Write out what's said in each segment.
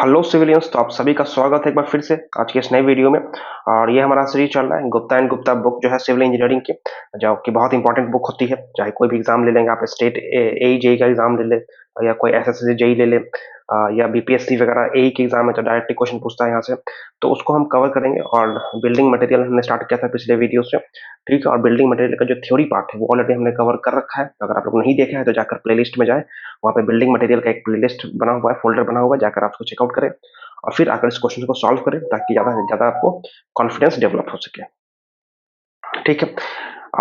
Hello civilians. तो आप सभी का स्वागत है एक बार फिर से आज के इस नए वीडियो में। और ये हमारा सीरीज चल रहा है गुप्ता एंड गुप्ता बुक जो है सिविल इंजीनियरिंग की, जो कि बहुत इंपॉर्टेंट बुक होती है। चाहे कोई भी एग्जाम ले लेंगे आप, स्टेट ए जेई का एग्जाम ले ले या कोई एसएससी जेई ले ले, या बीपीएससी वगैरह ए के एग्जाम है तो डायरेक्टली क्वेश्चन पूछता है यहाँ से। तो उसको हम कवर करेंगे। और बिल्डिंग मटेरियल हमने स्टार्ट किया था पिछले वीडियो से, ठीक है। और बिल्डिंग मटेरियल का जो थ्योरी पार्ट है वो ऑलरेडी हमने कवर कर रखा है। तो अगर आप लोग नहीं देखे हैं तो जाकर प्लेलिस्ट में जाए, वहाँ पे बिल्डिंग मटेरियल का एक प्लेलिस्ट बना हुआ है, फोल्डर बना हुआ है, जाकर आप उसको चेकआउट करें और फिर आकर इस क्वेश्चन को सॉल्व करें ताकि ज्यादा से ज्यादा आपको कॉन्फिडेंस डेवलप हो सके, ठीक है।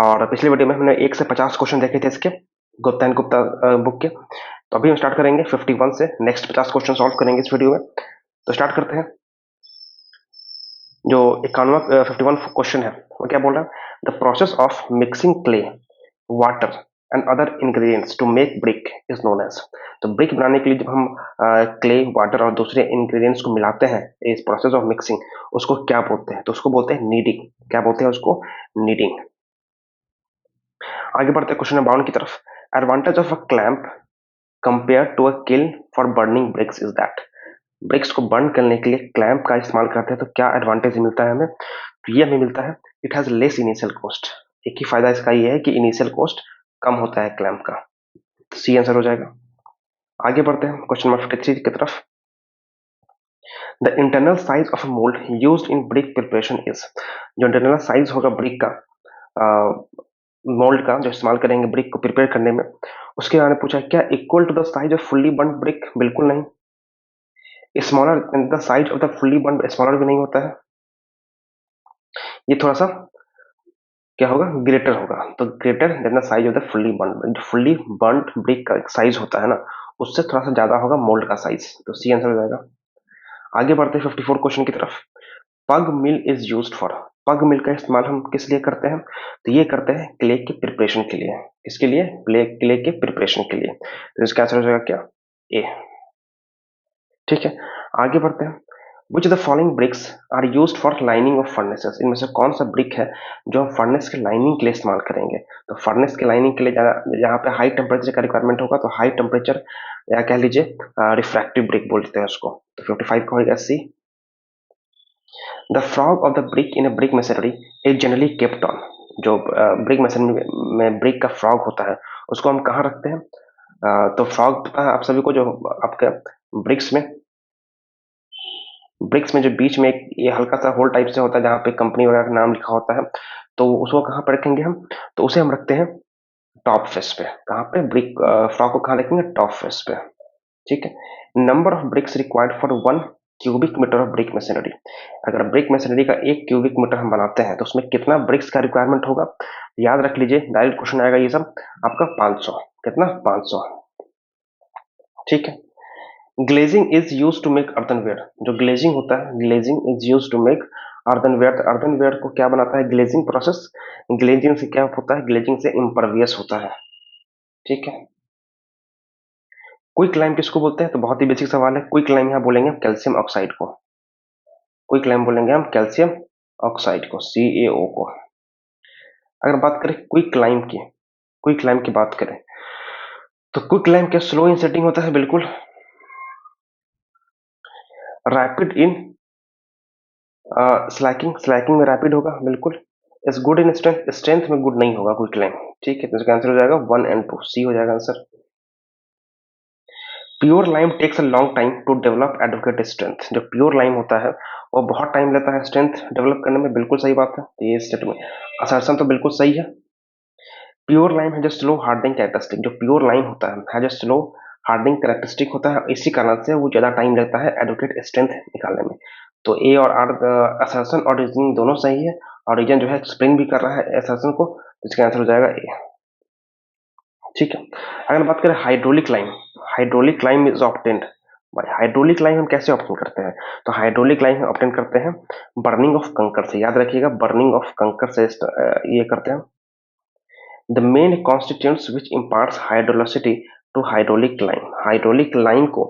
और पिछले वीडियो में हमने 1 से 50 क्वेश्चन देखे थे इसके गुप्ता एंड गुप्ता बुक के। तो अभी हम स्टार्ट करेंगे 51 से, नेक्स्ट 50 क्वेश्चन सॉल्व करेंगे इस वीडियो में। तो स्टार्ट करते हैं। जो 51 क्वेश्चन है वो क्या बोल रहा है? The process of mixing clay, water and other ingredients to make brick is known as. तो ब्रिक बनाने के लिए जब हम क्ले, वाटर और दूसरे इंग्रेडिएंट्स को मिलाते हैं, इस प्रोसेस ऑफ मिक्सिंग, उसको क्या बोलते हैं? तो उसको बोलते हैं नीडिंग। क्या बोलते हैं उसको? नीडिंग। आगे बढ़ते हैं क्वेश्चन नंबर 52 की तरफ। Advantage of a clamp compare to a kiln for burning bricks is that. Bricks को बर्न करने के लिए क्लैंप का इस्तेमाल करते हैं तो क्या एडवांटेज मिलता है हमें? तो ये हमें मिलता है, it has less initial cost. एक ही फायदा इसका ये है कि इनिशियल कॉस्ट कम होता है क्लैंप का। सी आंसर हो जाएगा। आगे बढ़ते हैं क्वेश्चन नंबर 53 की तरफ। The internal size of mould used in brick preparation is. जो इंटरनल साइज होगा ब्रिक का, मोल्ड का जो इस्तेमाल करेंगे ब्रिक को प्रिपेयर करने में, उसके बारे में पूछा क्या equal to the size of fully burned brick? बिल्कुल नहीं। Smaller the size of the fully burned smaller भी नहीं होता है, ये थोड़ा सा क्या होगा? ग्रेटर होगा। तो greater than the size of the fully burned. जो फुल्ली बर्न्ड ब्रिक का साइज होता है ना, उससे थोड़ा सा ज्यादा होगा मोल्ड का साइज। तो सी आंसर हो जाएगा। आगे बढ़ते हैं 54 क्वेश्चन की तरफ। पग मिल इज यूज्ड फॉर। पग मिल का इस्तेमाल हम किस लिए करते हैं? तो ये करते हैं क्ले के प्रिपरेशन के लिए। किसके लिए? क्ले के प्रिपरेशन के लिए। तो इसका आंसर हो जाएगा क्या? ए, ठीक है। आगे बढ़ते हैं। Which the following bricks are used for lining of furnaces. इनमें से कौन सा ब्रिक है जो हम फर्नेस के लाइनिंग के लिए इस्तेमाल करेंगे? तो फर्नेस के लाइनिंग के लिए जहाँ पे हाई टेम्परेचर का रिक्वायरमेंट होगा, तो हाई टेम्परेचर या कह लीजिए रिफ्रैक्टिव ब्रिक बोलते हैं उसको। तो 55 का होगा C. The frog of the brick in a brick masonry is generally kept on. जो ब्रिक मेसनरी में ब्रिक का फ्रॉग होता है उसको हम कहाँ रखते हैं? तो फ्रॉग पता है आप सभी को, जो आपके ब्रिक्स में ब्रिक्स में जो बीच में एक ये हल्का सा होल टाइप से होता है जहाँ पे कंपनी वगैरह का नाम लिखा होता है, तो उसको कहाँ पे रखेंगे हम? तो उसे हम रखते हैं टॉप फेस पे। कहाँ पे? ब्रिक फ्रॉग को कहाँ रखेंगे? टॉप फेस पे, ठीक है। Number of bricks required for 1 cubic metre of brick masonry. अगर ब्रिक मशीनरी का 1 क्यूबिक मीटर हम बनाते हैं तो उसमें कितना ब्रिक्स का रिक्वायरमेंट होगा? याद रख लीजिए, डायरेक्ट क्वेश्चन आएगा ये सब आपका 500। कितना? 500, ठीक है। Glazing is use to make earthenware. जो ग्लेजिंग होता है, glazing is use to make earthenware. Earthenware को क्या बनाता है? Glazing process. ग्लेजिंग से क्या होता है? ग्लेजिंग से इम्परवियस होता है, ठीक है। क्विक लाइम किसको बोलते हैं? तो बहुत ही बेसिक सवाल है। क्विक लाइम यहाँ बोलेंगे हम कैल्शियम ऑक्साइड को। क्विक लाइम बोलेंगे हम कैल्शियम ऑक्साइड को, CaO को। अगर बात करें क्विक लाइम की, क्विक लाइम की बात करें तो क्विक लाइम क्या स्लो इन सेटिंग होता है? बिल्कुल। रैपिड इन स्लैकिंग, स्लैकिंग में रैपिड होगा, बिल्कुल। Is good in strength, strength में गुड नहीं होगा क्विक लाइम, ठीक है। तो इसका आंसर हो जाएगा 1 एंड 2, सी हो जाएगा answer. Pure lime takes a long time to develop adequate strength. जो प्योर लाइम होता है वो बहुत टाइम लेता है स्ट्रेंथ डेवलप करने में, बिल्कुल सही बात है। तो ये स्टेटमेंट असर्शन तो बिल्कुल सही है। प्योर लाइम है जो स्लो हार्डनिंग कैरेक्टरिस्टिक। जो प्योर लाइम होता है जो स्लो हार्डनिंग कैरेक्टरिस्टिक होता है, इसी कारण से वो ज्यादा टाइम लगता है एडवोकेट स्ट्रेंथ निकालने में। तो ए और आर, असर्शन और रीजनिंग दोनों सही है, और रीजन जो है एक्सप्लेन भी कर रहा है असर्शन को। तो इसका आंसर हो जाएगा ए, ठीक है। अगर बात करें hydraulic lime, hydraulic lime is obtained. भाई हाइड्रोलिक लाइम हम कैसे ऑप्टेन करते हैं? तो हाइड्रोलिक लाइम हम ऑप्टेन करते हैं बर्निंग ऑफ कंकर से। याद रखिएगा, बर्निंग ऑफ कंकर से ये करते हैं। The main constituents which imparts hydraulicity to hydraulic lime. Hydraulic lime को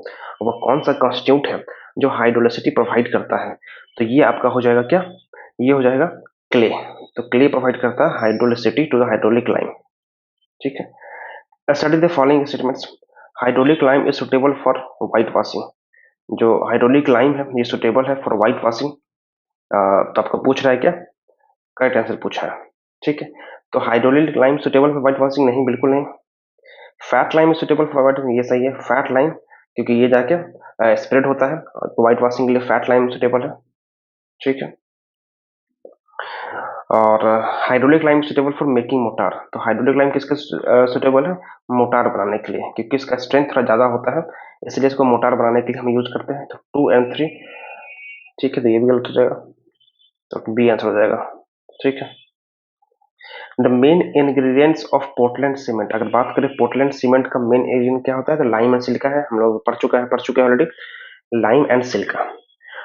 वह कौन सा कॉन्स्टिट्यूट है जो हाइड्रोलिसिटी प्रोवाइड करता है? तो ये आपका हो जाएगा क्या? ये हो जाएगा क्ले। तो क्ले प्रोवाइड करता है hydroelectricity to the hydraulic lime, ठीक है। Study the following statements. Hydraulic lime is suitable for white washing. जो हाइड्रोलिक लाइम है ये सुटेबल है फॉर व्हाइट वॉशिंग। तो आपको पूछ रहा है क्या, करेक्ट आंसर पूछा है। ठीक है, तो hydraulic lime suitable for white washing नहीं, बिल्कुल नहीं। Fat lime suitable for white washing, ये सही है, फैट लाइम, क्योंकि ये जाके स्प्रेड होता है, तो व्हाइट वॉशिंग के लिए फैट लाइम सुटेबल है। ठीक है, और hydraulic lime suitable for making motor, तो हाइड्रोलिक लाइम किसके सुटेबल है, मोटार बनाने के लिए, क्योंकि इसका स्ट्रेंथ थोड़ा ज्यादा होता है, इसलिए इसको मोटार बनाने के लिए हम यूज करते हैं। तो 2 and 3। ठीक है, तो ये भी गलत हो जाएगा, तो बी आंसर हो जाएगा। ठीक है, the main ingredients of Portland cement, अगर बात करें पोर्टलैंड सीमेंट का मेन इंग्रेडिएंट क्या होता है, तो लाइम एंड सिलिका है, हम लोग पढ़ चुके हैं already, lime and silica.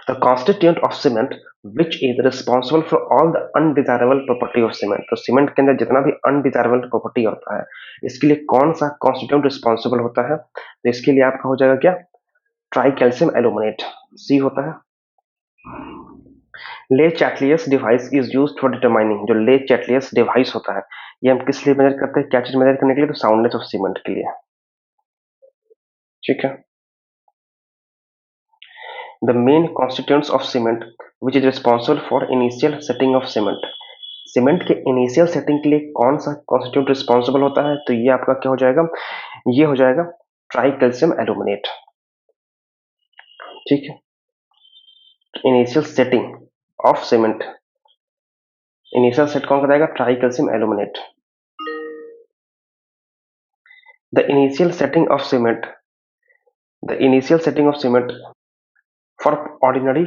The constituent of cement which is responsible for all the undesirable property of cement, तो सीमेंट के अंदर जितना भी undesirable property होता है, इसके लिए कौन सा constituent रिस्पॉन्सिबल होता है, तो इसके लिए आपका हो जाएगा क्या, ट्राई कैल्शियम एल्यूमिनेट, सी होता है। Le Chatelier device is use for determining, जो ले चैटलियस डिवाइस होता है, ये हम किस लिए मेजर करते हैं, क्या चीज मेजर करने के लिए, तो साउंडनेस ऑफ सीमेंट के लिए। ठीक है, the main constituents of cement which is responsible for initial setting of cement, cement के इनिशियल सेटिंग के लिए कौन सा कॉन्स्टिट्यूट रिस्पॉन्सिबल होता है, तो ये आपका क्या हो जाएगा, ये हो जाएगा ट्राई कैल्शियम एल्यूमिनेट। ठीक है, initial setting of cement, initial set कौन कराएगा, tricalcium aluminate. The initial setting of cement, the initial setting of cement for ordinary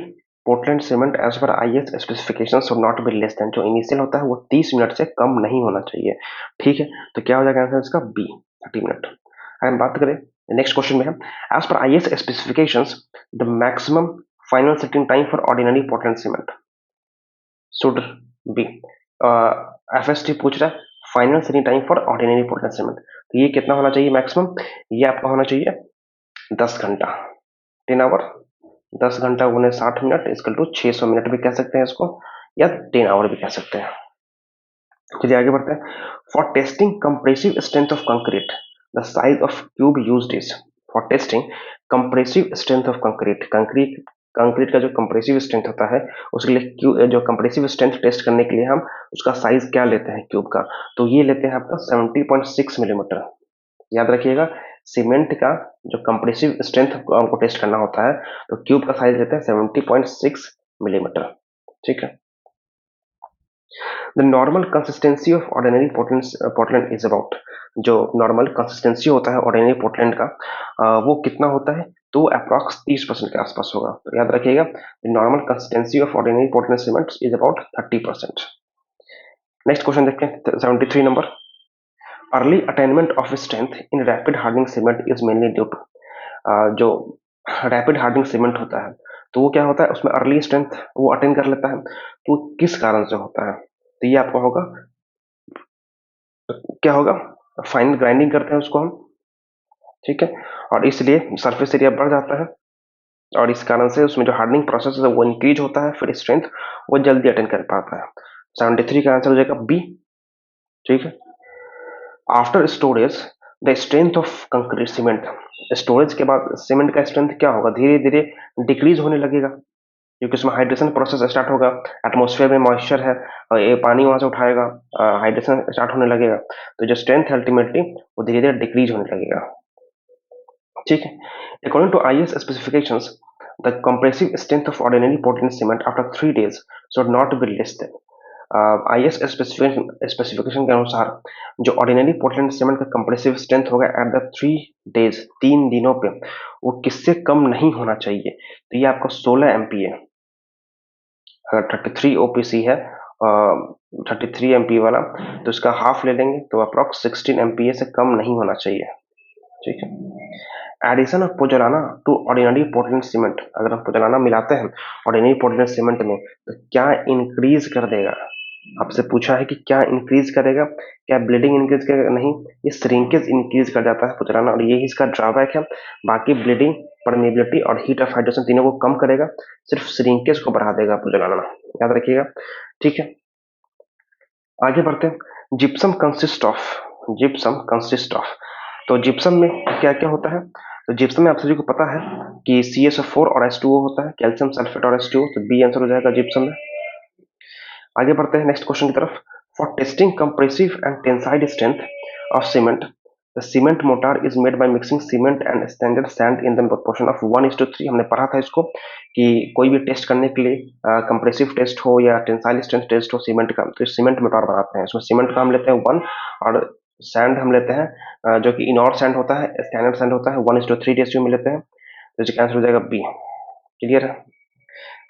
Portland cement as per IS specification should not be less than, जो initial होता है वो 30 minute से कम नहीं होना चाहिए। ठीक है, तो क्या हो जाएगा आंसर इसका, बी 30 मिनट। अगर हम बात करें नेक्स्ट क्वेश्चन में, हम as per IS specifications the maximum final setting time for ordinary Portland cement should be, FST पूछ रहा है final setting time for ordinary Portland cement, तो ये कितना होना चाहिए मैक्सिमम, ये आपका होना चाहिए 10 घंटा, 10 आवर, 10 घंटा गुने 60 मिनट इसकल टू 600 मिनट भी कह सकते हैं इसको, या 10 आवर भी कह सकते हैं। चलिए आगे बढ़ते हैं। For testing compressive strength of concrete the size of cube used is, for testing compressive strength of concrete, concrete concrete का जो कंप्रेसिव स्ट्रेंथ होता है उसके लिए जो कंप्रेसिव स्ट्रेंथ टेस्ट करने के लिए हम उसका साइज क्या लेते हैं क्यूब का, तो ये लेते हैं आपका 70.6 मिलीमीटर। याद रखिएगा, सीमेंट का जो कंप्रेसिव स्ट्रेंथ हमको टेस्ट करना होता है तो क्यूब का साइज लेते हैं 70.6 मिलीमीटर। ठीक है, the normal consistency of ordinary Portland is about, जो नॉर्मल कंसिस्टेंसी होता है ऑर्डिनरी पोर्टलैंड का वो कितना होता है, तो अप्रॉक्स 30% के आसपास होगा। तो याद रखिएगा, the normal consistency of ordinary Portland cement is about 30%। Next question देखते हैं 73 नंबर, early attainment of strength in rapid hardening cement is mainly due to, जो रैपिड हार्डनिंग सीमेंट होता है तो वो क्या होता है, उसमें अर्ली स्ट्रेंथ वो अटेन कर लेता है, तो किस कारण से होता है, तो ये आपका होगा, क्या होगा, फाइनल ग्राइंडिंग करते हैं उसको हम। ठीक है, और इसलिए सरफेस एरिया बढ़ जाता है, और इस कारण से उसमें जो हार्डनिंग प्रोसेस है वो इंक्रीज होता है, फिर स्ट्रेंथ वो जल्दी अटेन कर पाता है। 73 का आंसर हो जाएगा बी। ठीक है, after storage the strength of concrete cement, storage के बाद सीमेंट का स्ट्रेंथ क्या होगा, धीरे धीरे डिक्रीज होने लगेगा, क्योंकि उसमें हाइड्रेशन प्रोसेस स्टार्ट होगा, एटमॉस्फेयर में मॉइस्चर है और ये पानी वहां से उठाएगा, हाइड्रेशन स्टार्ट होने लगेगा, तो जो स्ट्रेंथ है अल्टीमेटली वो धीरे धीरे डिक्रीज होने लगेगा। ठीक है, according to IS specifications the compressive strength of ordinary Portland cement after 3 days should not be less than, IS specification के अनुसार जो ऑर्डिनरी पोर्टलैंड सीमेंट का कंप्रेसिव स्ट्रेंथ होगा एट द 3 days 3 दिनों पे वो किससे कम नहीं होना चाहिए, तो ये आपका 16 MPa, अगर 33 ओपीसी है 33 एमपी वाला, तो इसका हाफ ले लेंगे तो अप्रॉक्स 16 MPa से कम नहीं होना चाहिए। ठीक है, addition of pozzolana to ordinary Portland cement, अगर हम पोजोलाना मिलाते हैं ऑर्डिनरी पोर्टलैंड सीमेंट में तो क्या इंक्रीज कर देगा, आपसे पूछा है कि क्या इंक्रीज करेगा, क्या ब्लीडिंग इंक्रीज करेगा, नहीं, ये श्रिंकेज इंक्रीज कर जाता है पोजोलाना, और यही इसका ड्रॉबैक है। बाकी ब्लीडिंग, परमेबिलिटी और हीट ऑफ हाइड्रेशन तीनों को कम करेगा, सिर्फ श्रिंकेज को बढ़ा देगा पोजोलाना, याद रखिएगा। ठीक है, आगे बढ़ते हैं। Gypsum consist of, gypsum consist of, तो जिप्सम में क्या क्या होता है, तो जिप्सम में आप सभी को पता है कि CaSO4 और H2O होता है, कैल्शियम सल्फेट और H2O, तो बी आंसर हो जाएगा जिप्सम में। आगे बढ़ते हैं नेक्स्ट क्वेश्चन की तरफ। For testing compressive and tensile strength of cement, the cement motor is made by mixing cement and standard sand in the proportion of 1:3। हमने पढ़ा था इसको कि कोई भी टेस्ट करने के लिए कंप्रेसिव टेस्ट हो या टेंसाइल स्ट्रेंथ टेस्ट हो सीमेंट का, तो सीमेंट मोटार बनाते हैं। इसमें सीमेंट का हम लेते हैं 1 और सैंड हम लेते हैं जो कि इनॉर सैंड होता है, स्टैंडर्ड सैंड होता है, 1:3 रेशियो में लेते हैं। तो इसका आंसर हो जाएगा बी। क्लियर है।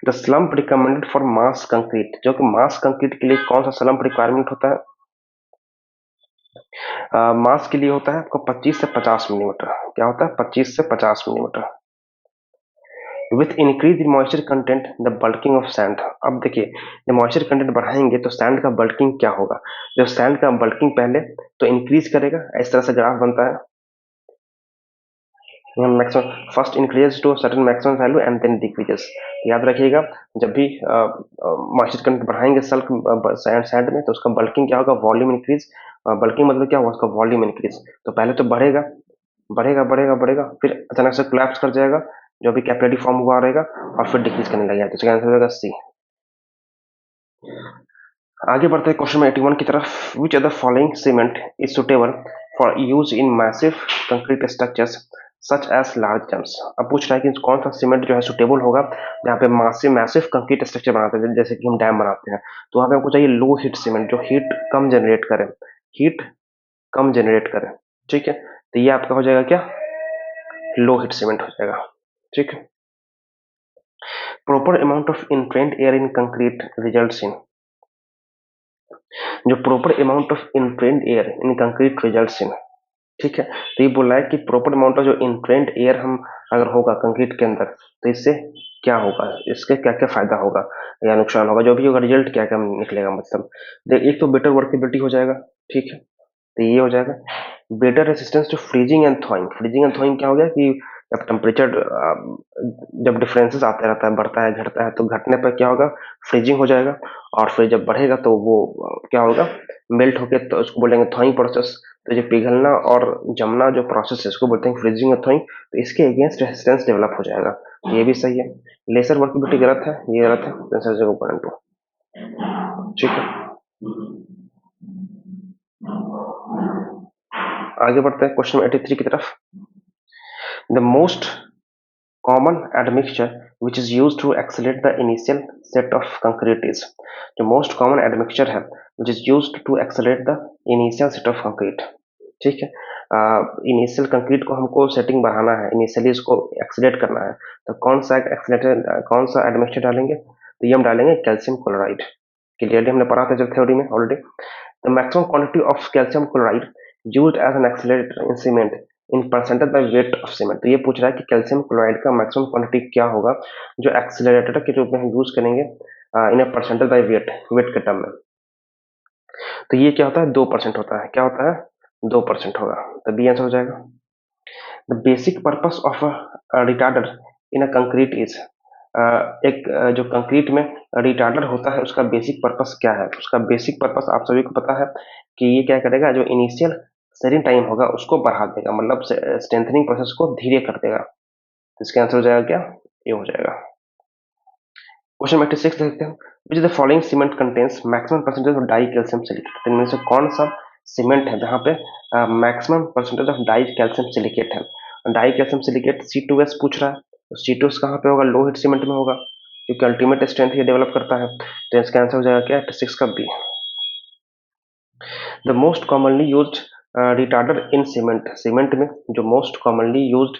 The slump recommended for mass concrete, जो कि मास कंक्रीट के लिए कौन सा स्लम्प रिक्वायरमेंट होता है? मास के लिए होता है आपको 25 से 50 मिलीमीटर। क्या होता है? 25 से 50 millimetre. With increase moisture content the bulking of sand. अब देखिए, जब मॉइस्चर कंटेंट बढ़ाएंगे तो सैंड का बल्किंग क्या होगा? जब सैंड का बल्किंग पहले तो इंक्रीज करेगा, इस तरह से ग्राफ बनता है। Maximum first increases to certain maximum value and then decreases. याद रखिएगा, जब भी मॉइस्चर कंटेंट बढ़ाएंगे सल्क सैंड में तो उसका बल्किंग क्या होगा? Volume increase. बल्किंग मतलब क्या होगा? उसका वॉल्यूम इंक्रीज। तो पहले तो बढ़ेगा बढ़ेगा बढ़ेगा बढ़ेगा, फिर अचानक से कोलैप्स कर जाएगा, जो भी कैपिलरी फॉर्म हुआ रहेगा, और फिर डिक्रीज करने लगेगा। तो इसका आंसर हो जाएगा सी। आगे बढ़ते हैं क्वेश्चन 81 की तरफ। Which of the following cement is suitable for use in massive concrete structures such as large dams. अब पूछ रहा है कि कौन सा सीमेंट जो है सुटेबल होगा जहाँ पे मैसिव कंक्रीट स्ट्रक्चर बनाते हैं, जैसे कि हम डैम बनाते हैं। तो वहां पे हमको चाहिए लो हीट सीमेंट, जो हीट कम जनरेट करे, हीट कम जनरेट करे। ठीक है, तो ये आपका हो जाएगा क्या? लो हीट सीमेंट हो जाएगा। ठीक है। Proper amount of entrained air in concrete results in, जो proper amount of entrained air in concrete results in. ठीक है, तो ये बोल रहा है कि प्रॉपर अमाउंट ऑफ जो इनट्रेंड एयर हम अगर होगा कंक्रीट के अंदर तो इससे क्या होगा, इसके क्या क्या फायदा होगा या नुकसान होगा, जो भी होगा रिजल्ट क्या क्या निकलेगा। मतलब एक तो बेटर वर्केबिलिटी हो जाएगा। ठीक है, तो ये हो जाएगा। Better resistance to freezing and thawing. Freezing and thawing क्या हो गया कि जब टेम्परेचर जब डिफरेंसेस आते रहता है, बढ़ता है घटता है, तो घटने पर क्या होगा? फ्रीजिंग हो जाएगा। और फिर जब बढ़ेगा तो वो क्या होगा? मेल्ट होके, तो उसको बोलेंगे थॉइंग प्रोसेस। तो जो पिघलना और जमना जो प्रोसेस है उसको बोलते हैं फ्रीजिंग और थॉइंग। तो इसके अगेंस्ट रेसिस्टेंस डेवलप हो जाएगा। तो ये भी सही है। लेसर वर्केबिलिटी गलत है, ये गलत है। आंसर जगह पॉइंट टू। ठीक है, आगे बढ़ते हैं क्वेश्चन 83 की तरफ। The most common admixture which is used to accelerate the initial set of concrete is, जो मोस्ट कॉमन admixture है which is used to accelerate the initial set of concrete। ठीक है, इनिशियल कंक्रीट को हमको setting बढ़ाना है, initially इसको एक्सीलेट करना है, तो कौन सा एक्सीलेटर, कौन सा एडमिक्सचर डालेंगे? तो ये हम डालेंगे कैल्शियम क्लोराइड। क्लियरली हमने पढ़ा था जब थ्योरी में already. The maximum quantity of calcium chloride used as an accelerator in cement in percentage by weight of cement. तो ये पूछ रहा है कि कैल्शियम क्लोराइड का मैक्सिमम क्वांटिटी क्या होगा जो एक्सीलरेटर के रूप में हम यूज करेंगे in a percentage by weight, weight के टर्म में। तो ये क्या होता है? 2% होता है। क्या होता है? 2% होगा। तो बी आंसर हो जाएगा। The basic purpose of retarder in a concrete is, एक जो कंक्रीट में रिटार्डर होता है उसका बेसिक पर्पस क्या है? उसका बेसिक पर्पस आप सभी को पता है कि ये क्या करेगा? जो इनिशियल सेटिंग टाइम होगा उसको बढ़ा देगा, मतलब स्ट्रेंथनिंग प्रोसेस को धीरे कर देगा। तो इसका आंसर हो जाएगा क्या? ये हो जाएगा। क्वेश्चन 86 देखते हैं। Which the following cement contains maximum percentage of die calcium silicate. इनमें से कौन सा सीमेंट है जहाँ पे maximum percentage of die calcium silicate है? डाई कैल्शियम सिलिकेट C2S पूछ रहा है, तो C2S कहाँ पे होगा? लो हीट सीमेंट में होगा, क्योंकि अल्टीमेट स्ट्रेंथ ये डेवलप करता है। तो इसका आंसर हो जाएगा क्या? 86 का B. The most commonly used retarder in cement, cement में जो मोस्ट कॉमनली यूज्ड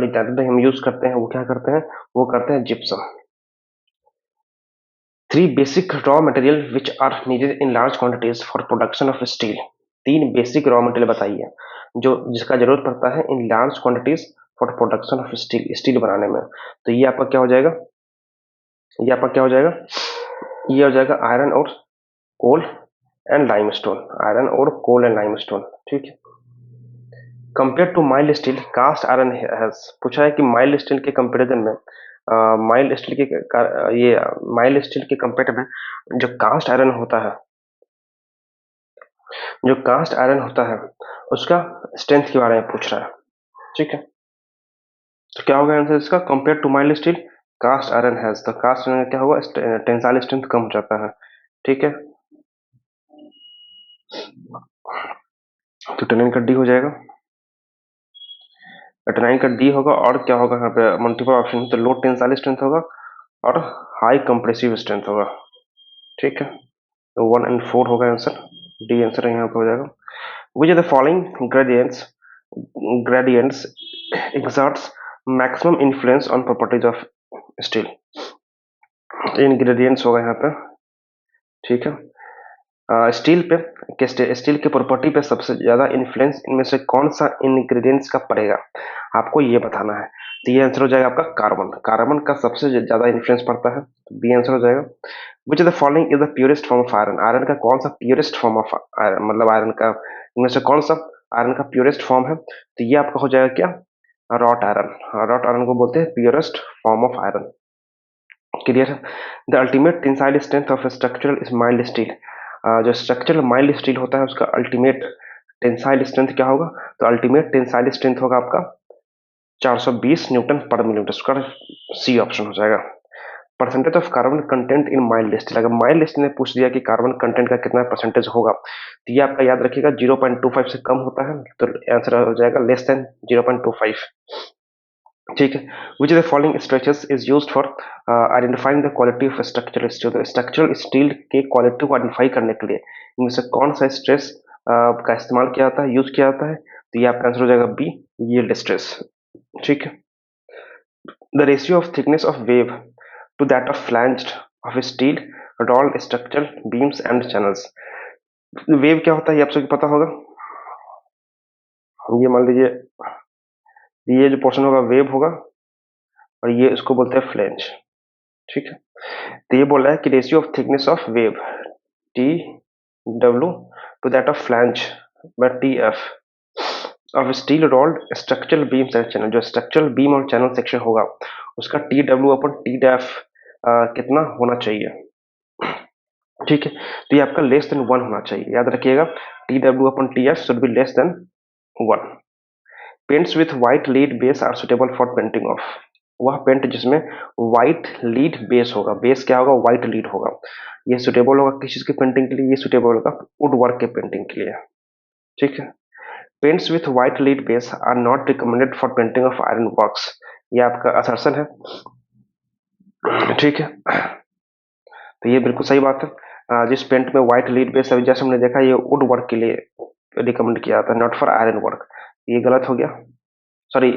रिटार्डर हम यूज करते हैं वो क्या करते हैं? वो करते हैं gypsum. Three basic raw material which are needed in large quantities for production of steel. तीन बेसिक रॉ मटेरियल बताइए जो जिसका जरूरत पड़ता है in large quantities for production of steel, steel बनाने में। तो ये आपका क्या हो जाएगा? ये आपका क्या हो जाएगा? ये हो जाएगा आयरन और कोल एंड लाइमस्टोन। आयरन और कोल एंड लाइमस्टोन। ठीक है। Compare to mild steel cast iron has, पूछा है कि माइल्ड स्टील के कंपैरिजन में माइल्ड स्टील के ये माइल्ड स्टील के कंपेयर में जो कास्ट आयरन होता है, जो कास्ट आयरन होता है उसका स्ट्रेंथ के बारे में पूछ रहा है। ठीक है, तो क्या होगा आंसर इसका, compare to mild steel cast iron has, तो कास्ट आयरन क्या होगा, टेंसाइल स्ट्रेंथ कम हो जाता है। ठीक है, तो टेनिन का डी हो जाएगा, टेनाइन का डी होगा, और क्या होगा यहाँ पे मल्टीपल ऑप्शन, तो लो टेंसाइल स्ट्रेंथ होगा और हाई कंप्रेसिव स्ट्रेंथ होगा। ठीक है, तो 1 और 4 होगा आंसर, डी आंसर यहाँ पे हो जाएगा। Which are the following ingredients exerts maximum influence on properties of steel, ingredients होगा यहाँ पे। ठीक है, स्टील पे स्टील के प्रॉपर्टी पे सबसे ज्यादा इन्फ्लुएंस इनमें से कौन सा इंग्रेडिएंट्स का पड़ेगा, आपको ये बताना है। तो ये आंसर हो जाएगा आपका कार्बन, कार्बन का सबसे ज्यादा इन्फ्लुएंस पड़ता है, तो बी आंसर हो जाएगा। विच the following is the purest form of iron, iron का कौन सा प्योरेस्ट फॉर्म ऑफ आयरन, मतलब आयरन का इनमें से कौन सा आयरन का प्योरेस्ट फॉर्म है, तो ये आपका हो जाएगा क्या, रॉट आयरन। रॉट आयरन को बोलते हैं प्योरेस्ट फॉर्म ऑफ आयरन। क्लियर है। The ultimate tensile strength of structural is mild steel, जो स्ट्रक्चरल माइल्ड स्टील होता है उसका अल्टीमेट टेंसाइल स्ट्रेंथ क्या होगा, तो अल्टीमेट टेंसाइल स्ट्रेंथ होगा आपका 420 न्यूटन पर मिलीमीटर स्क्वायर, सी ऑप्शन हो जाएगा। Percentage of carbon content in mild steel, अगर माइल्ड स्टील ने पूछ दिया कि कार्बन कंटेंट का कितना परसेंटेज होगा, तो ये आपका याद रखिएगा 0.25 से कम होता है, तो आंसर हो जाएगा लेस देन 0.25। ठीक है, which is the following stretches is used for identifying the quality of structural steel, तो स्ट्रक्चरल स्टील के क्वालिटी को आइडेंटिफाई करने के लिए इनमें से कौन सा स्ट्रेस का इस्तेमाल किया जाता है, यूज किया जाता है, तो ये आपका आंसर हो जाएगा बी, यील्ड स्ट्रेस। ठीक है, the ratio of thickness of web to that of flanged of steel rolled structural beams and channels, web क्या होता है ये आप सबको पता होगा, ये मान लीजिए ये जो पोर्शन होगा वेव होगा, और ये इसको बोलते हैं फ्लैंज। ठीक है, तो ये बोल रहा है कि ratio of thickness of web T W to that of flange by T F of steel rolled structural beams and channel, जो स्ट्रक्चरल बीम और चैनल सेक्शन होगा उसका T W upon T F कितना होना चाहिए। ठीक है, तो ये आपका लेस देन 1 होना चाहिए, याद रखिएगा T W upon T F should be less than 1। Paints with white lead base are suitable for painting of, वह पेंट जिसमें व्हाइट लीड बेस होगा, बेस क्या होगा, व्हाइट लीड होगा, ये सुटेबल होगा किस चीज की पेंटिंग के लिए, ये सुटेबल होगा वुड वर्क के पेंटिंग के लिए। ठीक है, paints with white lead base are not recommended for painting of iron works, ये आपका असर्शन है। ठीक है, तो ये बिल्कुल सही बात है, जिस पेंट में व्हाइट लीड बेस है जैसे हमने देखा ये वुड वर्क के लिए रिकमेंड किया था, नॉट फॉर आयरन वर्क, ये गलत हो गया, सॉरी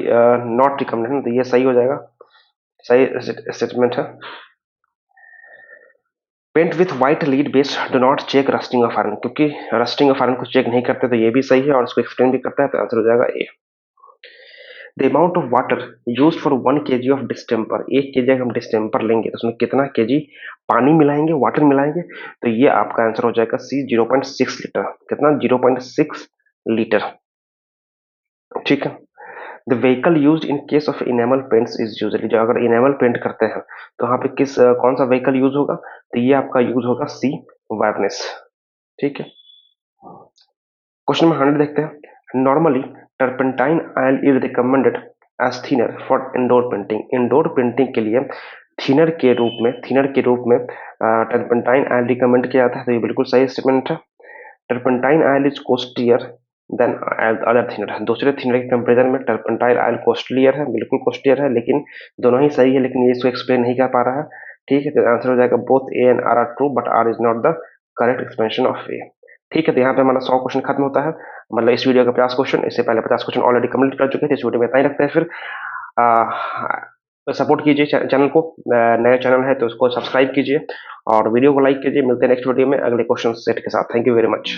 नॉट रिकमेंडेड, तो ये सही हो जाएगा, सही स्टेटमेंट है। Paint with white lead base do not check rusting of iron, क्योंकि रस्टिंग ऑफ आयरन को चेक नहीं करते, तो ये भी सही है और इसको एक्सप्लेन भी करता है, तो आंसर हो जाएगा A. The amount of water use for 1 kg of distemper, 1 kg हम डिस्टेम्पर लेंगे तो उसमें कितना केजी पानी मिलाएंगे, वाटर मिलाएंगे, तो ये आपका आंसर हो जाएगा सी 0.6 लीटर, कितना 0.6 लीटर। ठीक है, the vehicle use in case of enamel paints is usually, जो अगर इनेमल पेंट करते हैं तो वहां पे कौन सा व्हीकल यूज होगा, तो ये आपका यूज होगा सी वार्निश। ठीक है, क्वेश्चन नंबर 100 देखते हैं। Normally turpentine oil is recommended as thinner for indoor painting, indoor painting के लिए थिनर के रूप में टर्पेंटाइन ऑयल रिकमेंड किया जाता है, तो ये बिल्कुल सही स्टेटमेंट है। Turpentine oil is costlier then other thinner, दूसरे थिनर के कंपेरिजन में टर्पेंटाइन ऑयल कॉस्टलियर है, बिल्कुल कॉस्टलियर है, लेकिन दोनों ही सही है, लेकिन ये इसको एक्सप्लेन नहीं कर पा रहा है। ठीक है, तो आंसर हो जाएगा both A and R true but R is not the correct explanation of A. ठीक है, तो यहाँ पे हमारा 100 क्वेश्चन खत्म होता है, मतलब इस वीडियो का 50 क्वेश्चन, इससे पहले 50 क्वेश्चन ऑलरेडी कंप्लीट कर चुके थे, इस वीडियो में इतना ही रखते हैं फिर। सपोर्ट कीजिए चैनल को, नया चैनल है तो उसको सब्सक्राइब कीजिए और वीडियो को लाइक कीजिए। मिलते हैं नेक्स्ट वीडियो में अगले क्वेश्चन सेट के साथ। Thank you very much.